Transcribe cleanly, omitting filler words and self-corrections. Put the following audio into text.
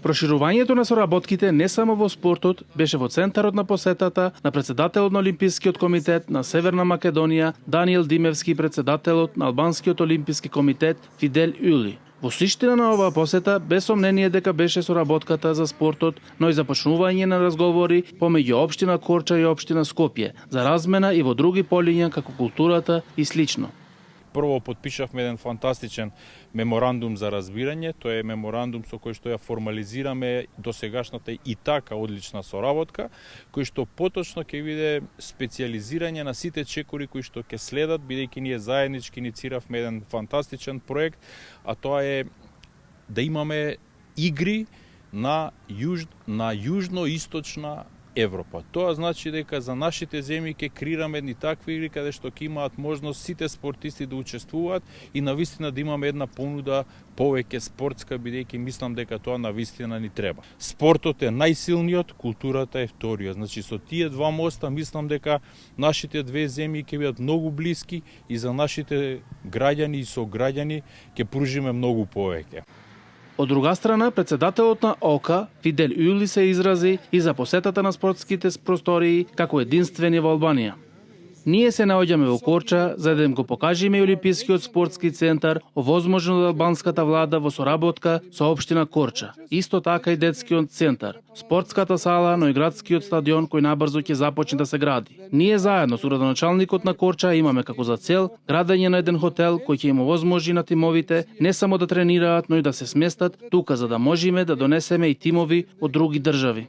Проширувањето на соработките не само во спортот беше во центарот на посетата на председателот на Олимпискиот комитет на Северна Македонија Даниел Димевски, председателот на Албанскиот олимписки комитет Фидел Ули. Во суштина на оваа посета без сомнение дека беше соработката за спортот, но и започнување на разговори помеѓу општина Корча и општина Скопје за размена и во други полиња како културата и слично. Прво потпишавме еден фантастичен меморандум за разбирање, тоа е меморандум со кој што ја формализираме досегашната и така одлична соработка, кој што поточно ќе биде специјализирање на сите чекори кои што ќе следат, бидејќи ние заеднички иницииравме еден фантастичен проект, а тоа е да имаме игри на јужно-источна Европа. Тоа значи дека за нашите земји ќе креираме едни такви игри каде што ќе имаат можност сите спортисти да учествуваат и навистина да имаме една понуда повеќе спортска, бидејќи мислам дека тоа навистина ни треба. Спортот е најсилниот, културата е вториот. Значи со тие два моста мислам дека нашите две земји ќе бидат многу блиски и за нашите граѓани и сограѓани ќе пружиме многу повеќе. Од друга страна, председателот на ОКА, Фидел Ули, се изрази и за посетата на спортските простории како единствени во Албанија. Ние се наоѓаме во Корча за да им го покажеме и Олимпискиот спортски центар, овозможен од албанската влада во соработка со општина Корча. Исто така и детскиот центар, спортската сала, но и градскиот стадион кој набрзо ќе започне да се гради. Ние заедно со градоначалникот на Корча имаме како за цел градење на еден хотел кој ќе им овозможи на тимовите не само да тренираат, но и да се сместат тука за да можеме да донесеме и тимови од други држави.